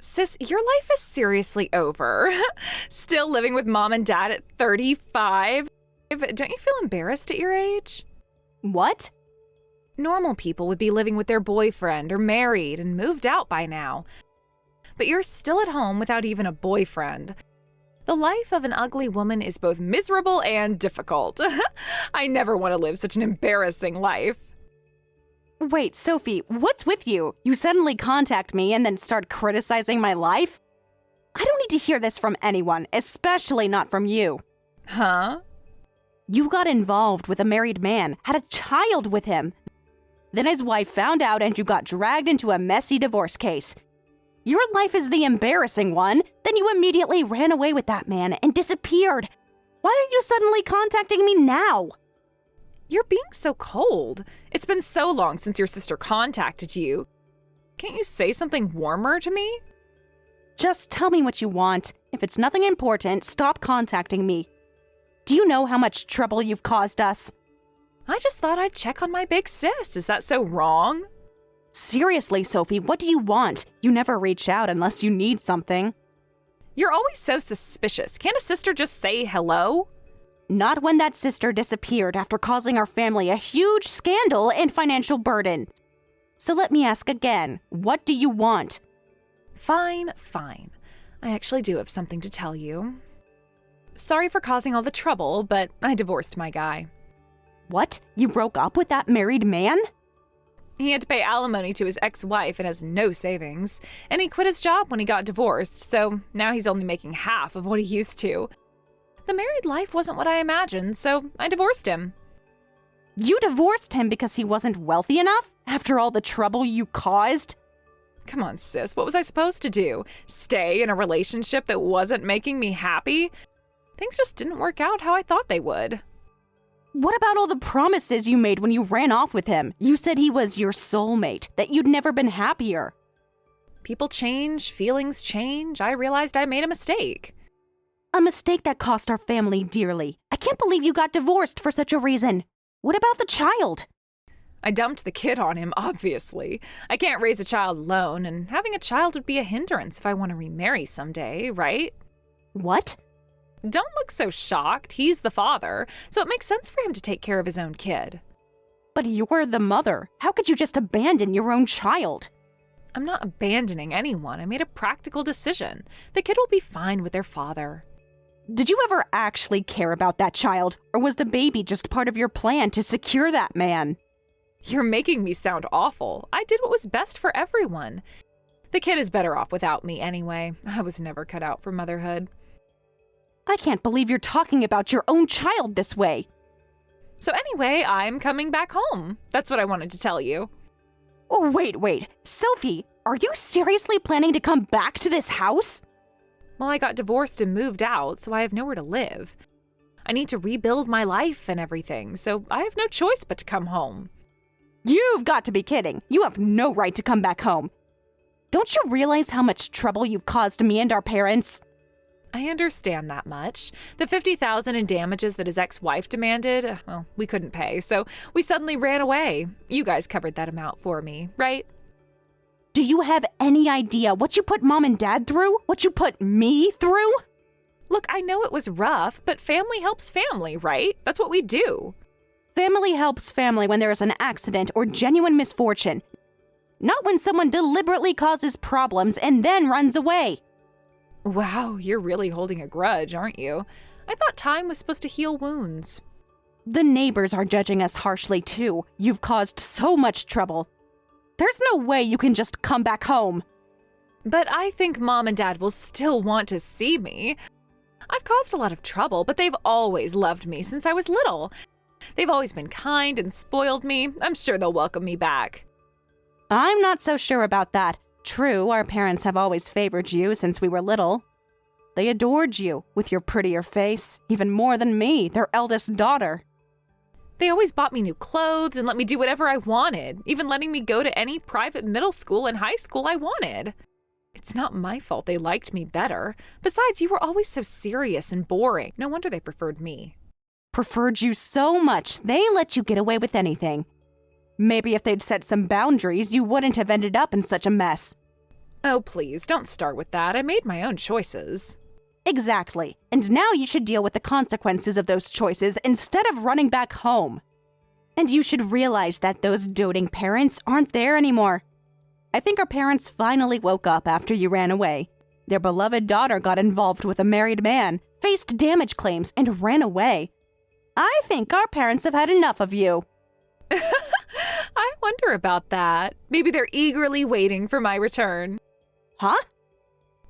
Sis, your life is seriously over. Still living with mom and dad at 35? Don't you feel embarrassed at your age? What? Normal people would be living with their boyfriend or married and moved out by now. But you're still at home without even a boyfriend. The life of an ugly woman is both miserable and difficult. I never want to live such an embarrassing life. Wait, Sophie, what's with you? You suddenly contact me and then start criticizing my life? I don't need to hear this from anyone, especially not from you. Huh? You got involved with a married man, had a child with him. Then his wife found out and you got dragged into a messy divorce case. Your life is the embarrassing one. Then you immediately ran away with that man and disappeared. Why are you suddenly contacting me now? You're being so cold. It's been so long since your sister contacted you. Can't you say something warmer to me? Just tell me what you want. If it's nothing important, stop contacting me. Do you know how much trouble you've caused us? I just thought I'd check on my big sis. Is that so wrong? Seriously, Sophie, what do you want? You never reach out unless you need something. You're always so suspicious. Can't a sister just say hello? Not when that sister disappeared after causing our family a huge scandal and financial burden. So let me ask again, what do you want? Fine. I actually do have something to tell you. Sorry for causing all the trouble, but I divorced my guy. What? You broke up with that married man? He had to pay alimony to his ex-wife and has no savings. And he quit his job when he got divorced, so now he's only making half of what he used to. The married life wasn't what I imagined, so I divorced him. You divorced him because he wasn't wealthy enough? After all the trouble you caused? Come on, sis, what was I supposed to do? Stay in a relationship that wasn't making me happy? Things just didn't work out how I thought they would. What about all the promises you made when you ran off with him? You said he was your soulmate, that you'd never been happier. People change, feelings change. I realized I made a mistake. A mistake that cost our family dearly. I can't believe you got divorced for such a reason. What about the child? I dumped the kid on him, obviously. I can't raise a child alone, and having a child would be a hindrance if I want to remarry someday, right? What? Don't look so shocked. He's the father, so it makes sense for him to take care of his own kid. But you're the mother. How could you just abandon your own child? I'm not abandoning anyone. I made a practical decision. The kid will be fine with their father. Did you ever actually care about that child, or was the baby just part of your plan to secure that man? You're making me sound awful. I did what was best for everyone. The kid is better off without me anyway. I was never cut out for motherhood. I can't believe you're talking about your own child this way. So anyway, I'm coming back home. That's what I wanted to tell you. Oh, wait. Sophie, are you seriously planning to come back to this house? Well, I got divorced and moved out, so I have nowhere to live. I need to rebuild my life and everything, so I have no choice but to come home. You've got to be kidding. You have no right to come back home. Don't you realize how much trouble you've caused me and our parents? I understand that much. The $50,000 in damages that his ex-wife demanded, well, we couldn't pay, so we suddenly ran away. You guys covered that amount for me, right? Do you have any idea what you put Mom and Dad through? What you put me through? Look, I know it was rough, but family helps family, right? That's what we do. Family helps family when there is an accident or genuine misfortune. Not when someone deliberately causes problems and then runs away. Wow, you're really holding a grudge, aren't you? I thought time was supposed to heal wounds. The neighbors are judging us harshly too. You've caused so much trouble. There's no way you can just come back home. But I think Mom and Dad will still want to see me. I've caused a lot of trouble, but they've always loved me since I was little. They've always been kind and spoiled me. I'm sure they'll welcome me back. I'm not so sure about that. True, our parents have always favored you since we were little. They adored you with your prettier face, even more than me, their eldest daughter. They always bought me new clothes and let me do whatever I wanted, even letting me go to any private middle school and high school I wanted. It's not my fault they liked me better. Besides, you were always so serious and boring. No wonder they preferred me. Preferred you so much, they let you get away with anything. Maybe if they'd set some boundaries, you wouldn't have ended up in such a mess. Oh, please, don't start with that. I made my own choices. Exactly. And now you should deal with the consequences of those choices instead of running back home. And you should realize that those doting parents aren't there anymore. I think our parents finally woke up after you ran away. Their beloved daughter got involved with a married man, faced damage claims, and ran away. I think our parents have had enough of you. I wonder about that. Maybe they're eagerly waiting for my return. Huh?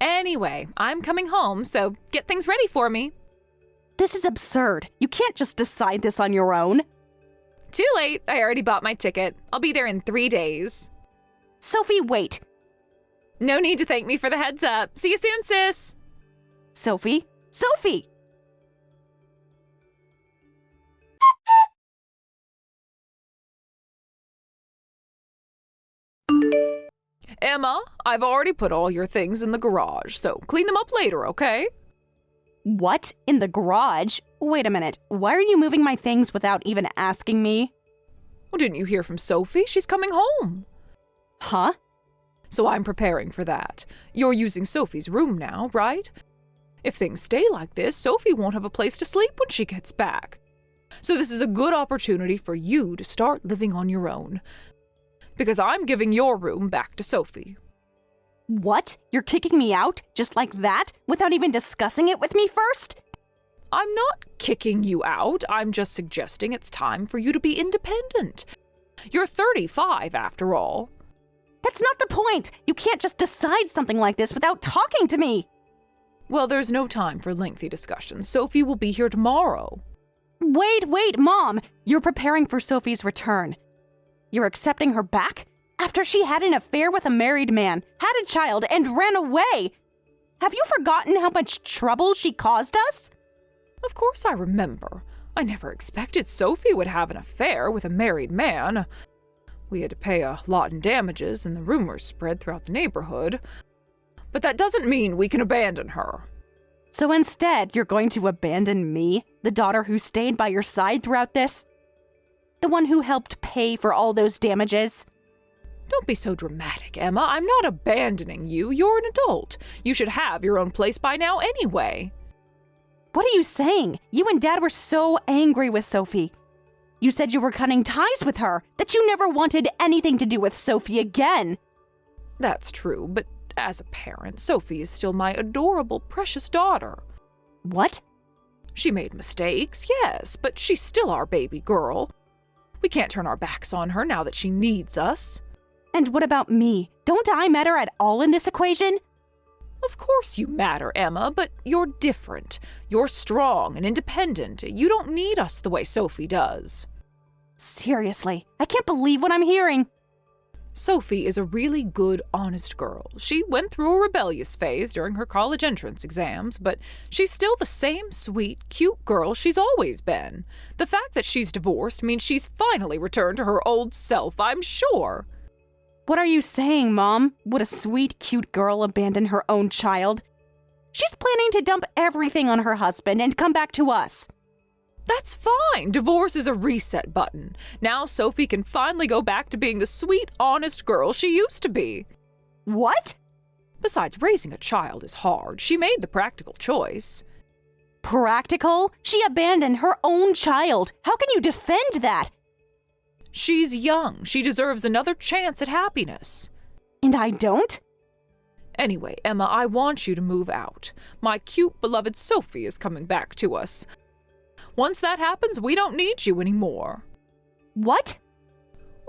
Anyway, I'm coming home, so get things ready for me. This is absurd. You can't just decide this on your own. Too late. I already bought my ticket. I'll be there in 3 days. Sophie, wait. No need to thank me for the heads up. See you soon, sis. Sophie? Sophie! Emma, I've already put all your things in the garage, so clean them up later, okay? What? In the garage? Wait a minute. Why are you moving my things without even asking me? Well, didn't you hear from Sophie? She's coming home. Huh? So I'm preparing for that. You're using Sophie's room now, right? If things stay like this, Sophie won't have a place to sleep when she gets back. So this is a good opportunity for you to start living on your own. Because I'm giving your room back to Sophie. What? You're kicking me out? Just like that? Without even discussing it with me first? I'm not kicking you out. I'm just suggesting it's time for you to be independent. You're 35, after all. That's not the point. You can't just decide something like this without talking to me. Well, there's no time for lengthy discussions. Sophie will be here tomorrow. Wait, Mom. You're preparing for Sophie's return. You're accepting her back? After she had an affair with a married man, had a child, and ran away? Have you forgotten how much trouble she caused us? Of course I remember. I never expected Sophie would have an affair with a married man. We had to pay a lot in damages, and the rumors spread throughout the neighborhood. But that doesn't mean we can abandon her. So instead, you're going to abandon me, the daughter who stayed by your side throughout this? The one who helped pay for all those damages? Don't be so dramatic, Emma. I'm not abandoning you. You're an adult. You should have your own place by now anyway. What are you saying? You and Dad were so angry with Sophie. You said you were cutting ties with her, that you never wanted anything to do with Sophie again. That's true, but as a parent, Sophie is still my adorable, precious daughter. What? She made mistakes, yes, but she's still our baby girl. We can't turn our backs on her now that she needs us. And what about me? Don't I matter at all in this equation? Of course you matter, Emma, but you're different. You're strong and independent. You don't need us the way Sophie does. Seriously, I can't believe what I'm hearing. Sophie is a really good, honest girl. She went through a rebellious phase during her college entrance exams, but she's still the same sweet, cute girl she's always been. The fact that she's divorced means she's finally returned to her old self, I'm sure. What are you saying, Mom? Would a sweet, cute girl abandon her own child? She's planning to dump everything on her husband and come back to us. That's fine. Divorce is a reset button. Now Sophie can finally go back to being the sweet, honest girl she used to be. What? Besides, raising a child is hard. She made the practical choice. Practical? She abandoned her own child. How can you defend that? She's young. She deserves another chance at happiness. And I don't? Anyway, Emma, I want you to move out. My cute, beloved Sophie is coming back to us. Once that happens, we don't need you anymore. What?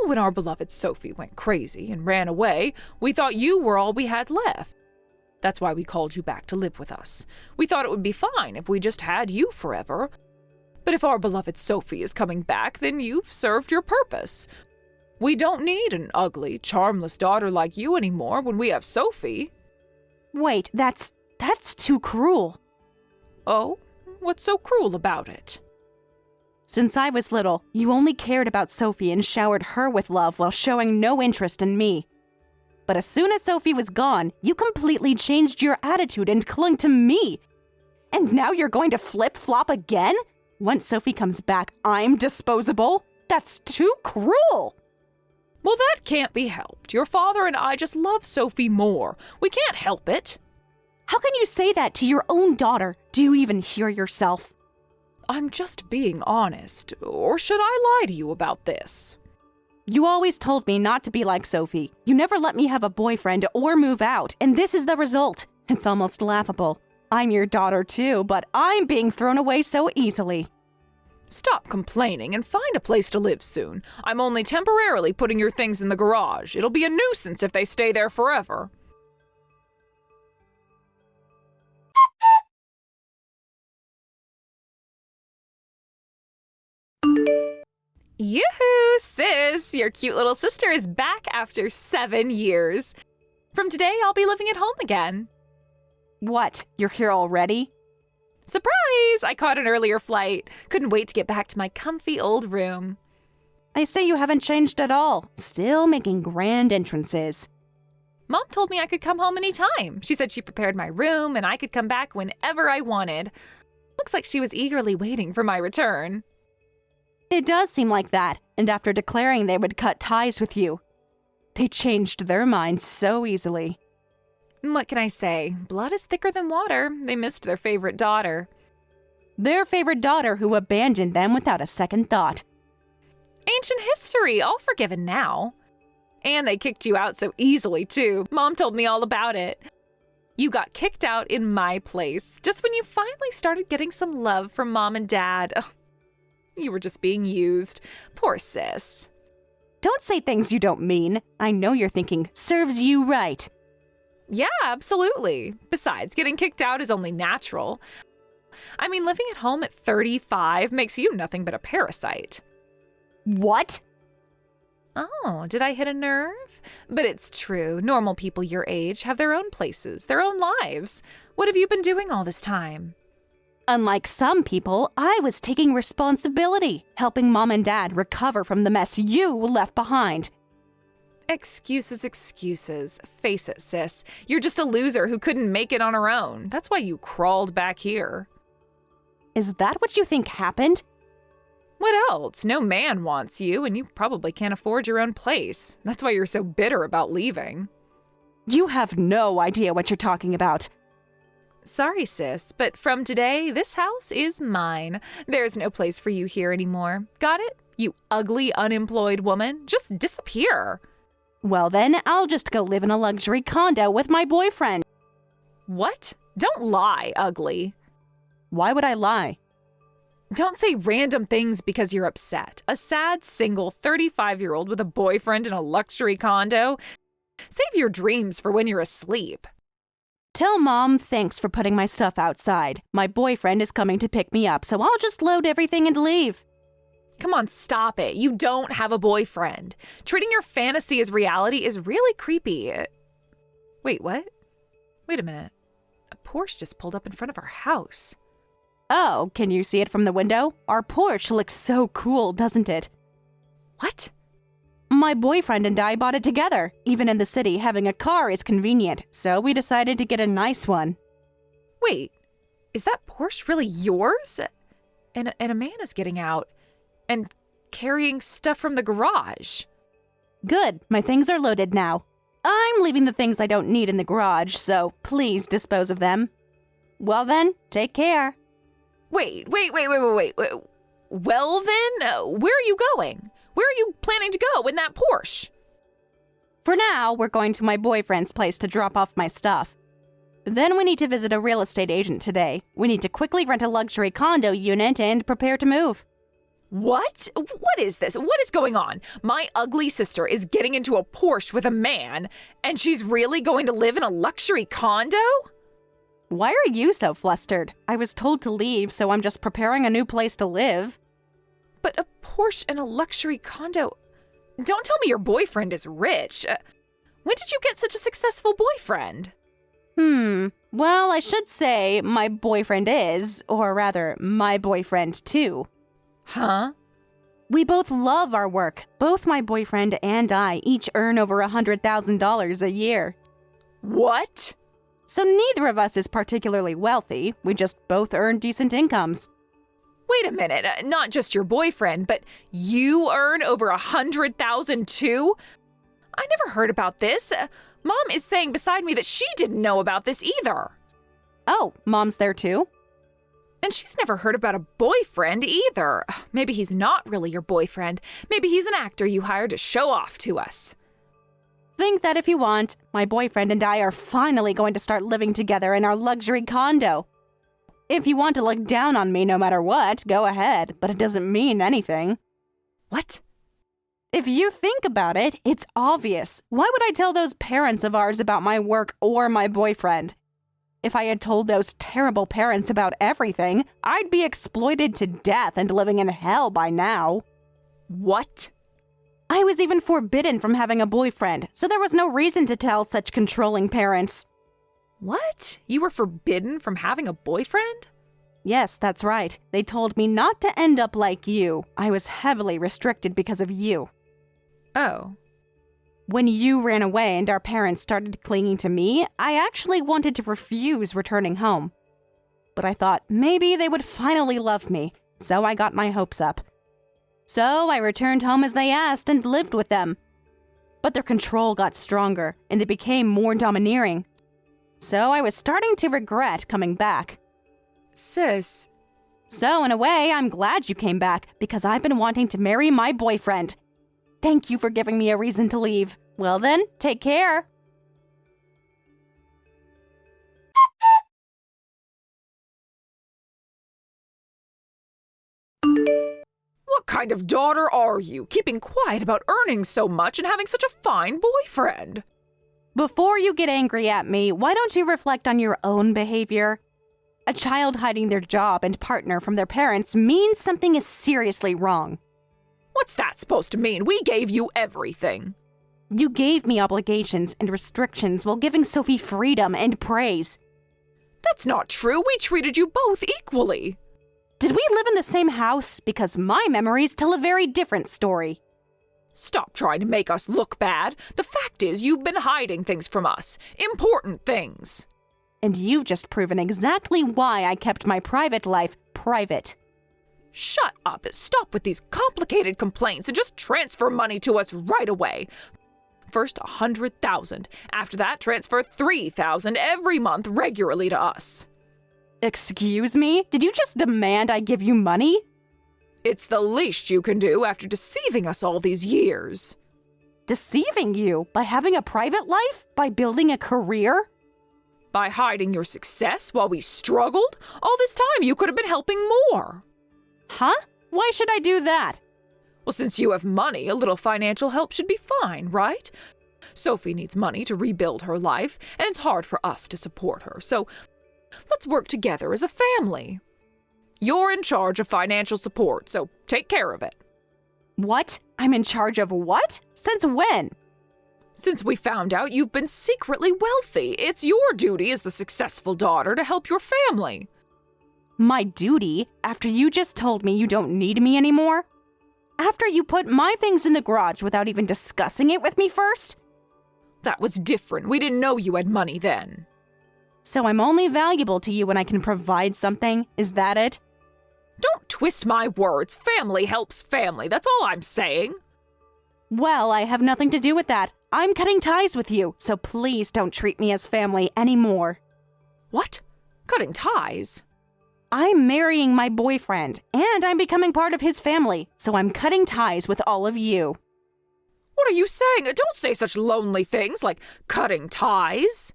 When our beloved Sophie went crazy and ran away, we thought you were all we had left. That's why we called you back to live with us. We thought it would be fine if we just had you forever. But if our beloved Sophie is coming back, then you've served your purpose. We don't need an ugly, charmless daughter like you anymore when we have Sophie. Wait, that's too cruel. Oh? What's so cruel about it? Since I was little, you only cared about Sophie and showered her with love while showing no interest in me. But as soon as Sophie was gone, you completely changed your attitude and clung to me. And now you're going to flip-flop again? Once Sophie comes back, I'm disposable? That's too cruel! Well, that can't be helped. Your father and I just love Sophie more. We can't help it. How can you say that to your own daughter? Do you even hear yourself? I'm just being honest. Or should I lie to you about this? You always told me not to be like Sophie. You never let me have a boyfriend or move out, and this is the result. It's almost laughable. I'm your daughter too, but I'm being thrown away so easily. Stop complaining and find a place to live soon. I'm only temporarily putting your things in the garage. It'll be a nuisance if they stay there forever. Yoo-hoo, sis! Your cute little sister is back after 7 years. From today, I'll be living at home again. What? You're here already? Surprise! I caught an earlier flight. Couldn't wait to get back to my comfy old room. I say you haven't changed at all. Still making grand entrances. Mom told me I could come home anytime. She said she prepared my room and I could come back whenever I wanted. Looks like she was eagerly waiting for my return. It does seem like that, and after declaring they would cut ties with you, they changed their minds so easily. What can I say? Blood is thicker than water. They missed their favorite daughter. Their favorite daughter who abandoned them without a second thought. Ancient history, all forgiven now. And they kicked you out so easily, too. Mom told me all about it. You got kicked out in my place, just when you finally started getting some love from Mom and Dad. Ugh, you were just being used. Poor sis. Don't say things you don't mean. I know you're thinking, serves you right. Yeah, absolutely. Besides, getting kicked out is only natural. I mean, living at home at 35 makes you nothing but a parasite. What? Oh, did I hit a nerve? But it's true. Normal people your age have their own places, their own lives. What have you been doing all this time? Unlike some people, I was taking responsibility, helping Mom and Dad recover from the mess you left behind. Excuses, excuses. Face it, sis. You're just a loser who couldn't make it on her own. That's why you crawled back here. Is that what you think happened? What else? No man wants you, and you probably can't afford your own place. That's why you're so bitter about leaving. You have no idea what you're talking about. Sorry, sis, but from today, this house is mine. There's no place for you here anymore. Got it? You ugly, unemployed woman. Just disappear. Well then, I'll just go live in a luxury condo with my boyfriend. What? Don't lie, ugly. Why would I lie? Don't say random things because you're upset. A sad, single, 35-year-old with a boyfriend in a luxury condo? Save your dreams for when you're asleep. Tell Mom thanks for putting my stuff outside. My boyfriend is coming to pick me up, so I'll just load everything and leave. Come on, stop it. You don't have a boyfriend. Treating your fantasy as reality is really creepy. Wait, what? Wait a minute. A Porsche just pulled up in front of our house. Oh, can you see it from the window? Our porch looks so cool, doesn't it? What? My boyfriend and I bought it together. Even in the city, having a car is convenient, so we decided to get a nice one. Wait, is that Porsche really yours? And a man is getting out and carrying stuff from the garage. Good, my things are loaded now. I'm leaving the things I don't need in the garage, so please dispose of them. Well then, take care. Wait. Well then, where are you going? Where are you planning to go in that Porsche? For now, we're going to my boyfriend's place to drop off my stuff. Then we need to visit a real estate agent today. We need to quickly rent a luxury condo unit and prepare to move. What? What is this? What is going on? My ugly sister is getting into a Porsche with a man, and she's really going to live in a luxury condo? Why are you so flustered? I was told to leave, so I'm just preparing a new place to live. But a Porsche and a luxury condo? Don't tell me your boyfriend is rich. When did you get such a successful boyfriend? Well, I should say my boyfriend is, or rather, my boyfriend too. Huh? We both love our work. Both my boyfriend and I each earn over $100,000 a year. What? So neither of us is particularly wealthy. We just both earn decent incomes. Wait a minute, not just your boyfriend, but you earn over $100,000 too? I never heard about this. Mom is saying beside me that she didn't know about this either. Oh, Mom's there too? And she's never heard about a boyfriend either. Maybe he's not really your boyfriend. Maybe he's an actor you hired to show off to us. Think that if you want. My boyfriend and I are finally going to start living together in our luxury condo. If you want to look down on me no matter what, go ahead, but it doesn't mean anything. What? If you think about it, it's obvious. Why would I tell those parents of ours about my work or my boyfriend? If I had told those terrible parents about everything, I'd be exploited to death and living in hell by now. What? I was even forbidden from having a boyfriend, so there was no reason to tell such controlling parents. What? You were forbidden from having a boyfriend? Yes, that's right. They told me not to end up like you. I was heavily restricted because of you. Oh. When you ran away and our parents started clinging to me, I actually wanted to refuse returning home. But I thought maybe they would finally love me, so I got my hopes up. So I returned home as they asked and lived with them. But their control got stronger, and they became more domineering. So I was starting to regret coming back. Sis. So in a way, I'm glad you came back, because I've been wanting to marry my boyfriend. Thank you for giving me a reason to leave. Well then, take care. What kind of daughter are you, keeping quiet about earning so much and having such a fine boyfriend? Before you get angry at me, why don't you reflect on your own behavior? A child hiding their job and partner from their parents means something is seriously wrong. What's that supposed to mean? We gave you everything. You gave me obligations and restrictions while giving Sophie freedom and praise. That's not true. We treated you both equally. Did we live in the same house? Because my memories tell a very different story. Stop trying to make us look bad. The fact is, you've been hiding things from us. Important things. And you've just proven exactly why I kept my private life private. Shut up. Stop with these complicated complaints and just transfer money to us right away. First $100,000. After that, transfer $3,000 every month regularly to us. Excuse me? Did you just demand I give you money? It's the least you can do after deceiving us all these years. Deceiving you? By having a private life? By building a career? By hiding your success while we struggled? All this time you could have been helping more. Huh? Why should I do that? Well, since you have money, a little financial help should be fine, right? Sophie needs money to rebuild her life, and it's hard for us to support her, so let's work together as a family. You're in charge of financial support, so take care of it. What? I'm in charge of what? Since when? Since we found out you've been secretly wealthy, it's your duty as the successful daughter to help your family. My duty? After you just told me you don't need me anymore? After you put my things in the garage without even discussing it with me first? That was different. We didn't know you had money then. So I'm only valuable to you when I can provide something? Is that it? Don't twist my words. Family helps family. That's all I'm saying. Well, I have nothing to do with that. I'm cutting ties with you, so please don't treat me as family anymore. What? Cutting ties? I'm marrying my boyfriend, and I'm becoming part of his family, so I'm cutting ties with all of you. What are you saying? Don't say such lonely things like cutting ties.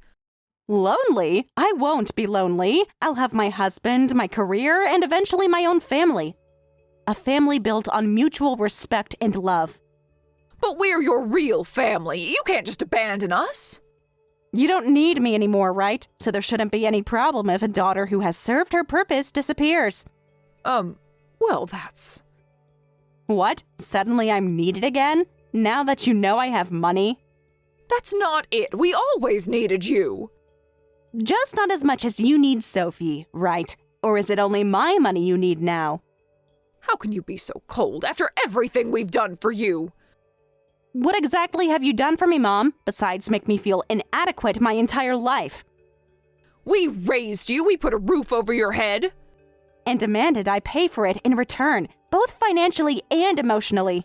Lonely? I won't be lonely. I'll have my husband, my career, and eventually my own family. A family built on mutual respect and love. But we're your real family. You can't just abandon us. You don't need me anymore, right? So there shouldn't be any problem if a daughter who has served her purpose disappears. Well, that's... What? Suddenly I'm needed again? Now that you know I have money? That's not it. We always needed you. Just not as much as you need Sophie, right? Or is it only my money you need now? How can you be so cold after everything we've done for you? What exactly have you done for me, Mom, besides make me feel inadequate my entire life? We raised you. We put a roof over your head. and demanded I pay for it in return, both financially and emotionally.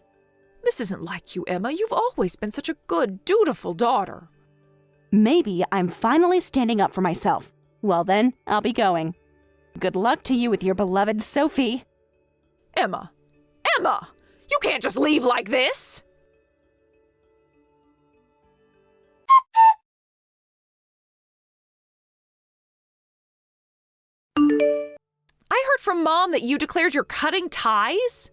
This isn't like you, Emma. You've always been such a good, dutiful daughter. Maybe I'm finally standing up for myself. Well then, I'll be going. Good luck to you with your beloved Sophie. Emma! Emma! You can't just leave like this! I heard from Mom that you declared you're cutting ties?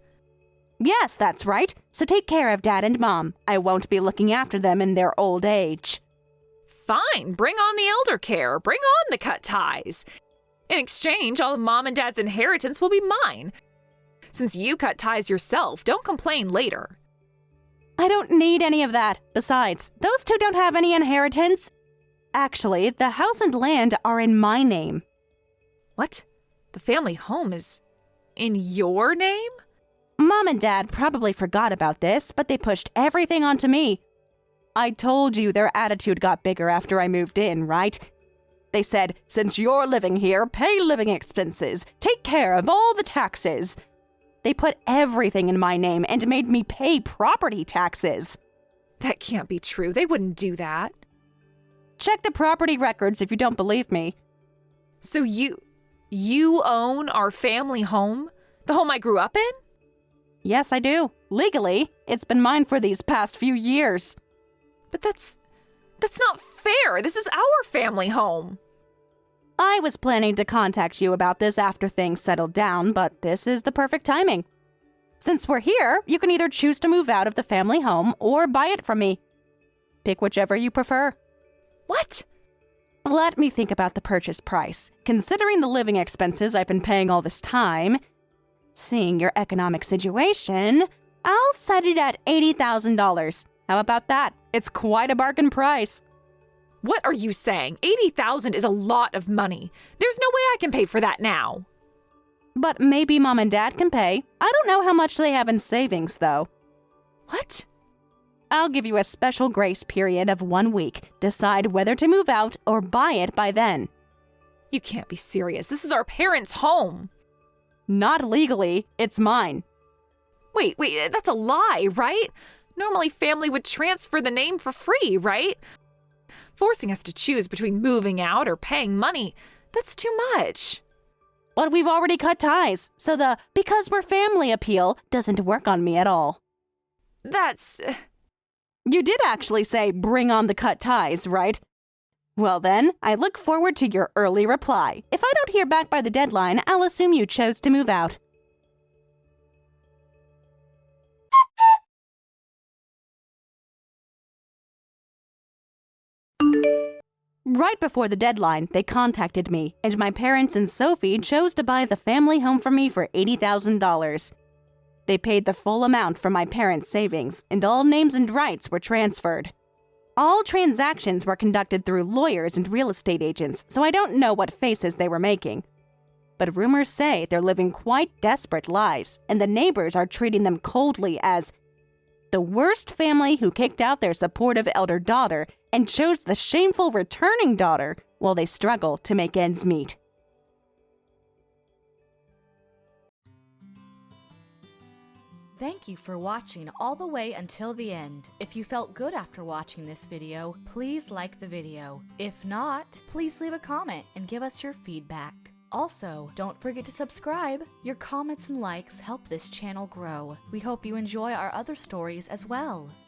Yes, that's right. So take care of Dad and Mom. I won't be looking after them in their old age. Fine, bring on the elder care. Bring on the cut ties. In exchange, all of Mom and Dad's inheritance will be mine. Since you cut ties yourself, don't complain later. I don't need any of that. Besides, those two don't have any inheritance. Actually, the house and land are in my name. What? The family home is in your name? Mom and Dad probably forgot about this, but they pushed everything onto me. I told you their attitude got bigger after I moved in, right? They said, since you're living here, pay living expenses, take care of all the taxes. They put everything in my name and made me pay property taxes. That can't be true. They wouldn't do that. Check the property records if you don't believe me. So you own our family home? The home I grew up in? Yes, I do. Legally, it's been mine for these past few years. But that's not fair. This is our family home. I was planning to contact you about this after things settled down, but this is the perfect timing. Since we're here, you can either choose to move out of the family home or buy it from me. Pick whichever you prefer. What? Let me think about the purchase price. Considering the living expenses I've been paying all this time, seeing your economic situation, I'll set it at $80,000. How about that? It's quite a bargain price. What are you saying? $80,000 is a lot of money. There's no way I can pay for that now. But maybe Mom and Dad can pay. I don't know how much they have in savings, though. What? I'll give you a special grace period of 1 week. Decide whether to move out or buy it by then. You can't be serious. This is our parents' home. Not legally. It's mine. Wait, that's a lie, right? Normally, family would transfer the name for free, right? Forcing us to choose between moving out or paying money, that's too much. But we've already cut ties, so the because we're family appeal doesn't work on me at all. That's... You did actually say bring on the cut ties, right? Well then, I look forward to your early reply. If I don't hear back by the deadline, I'll assume you chose to move out. Right before the deadline, they contacted me, and my parents and Sophie chose to buy the family home for me for $80,000. They paid the full amount from my parents' savings, and all names and rights were transferred. All transactions were conducted through lawyers and real estate agents, so I don't know what faces they were making. But rumors say they're living quite desperate lives, and the neighbors are treating them coldly as the worst family who kicked out their supportive elder daughter and chose the shameful returning daughter while they struggle to make ends meet. Thank you for watching all the way until the end. If you felt good after watching this video, please like the video. If not, please leave a comment and give us your feedback. Also, don't forget to subscribe. Your comments and likes help this channel grow. We hope you enjoy our other stories as well.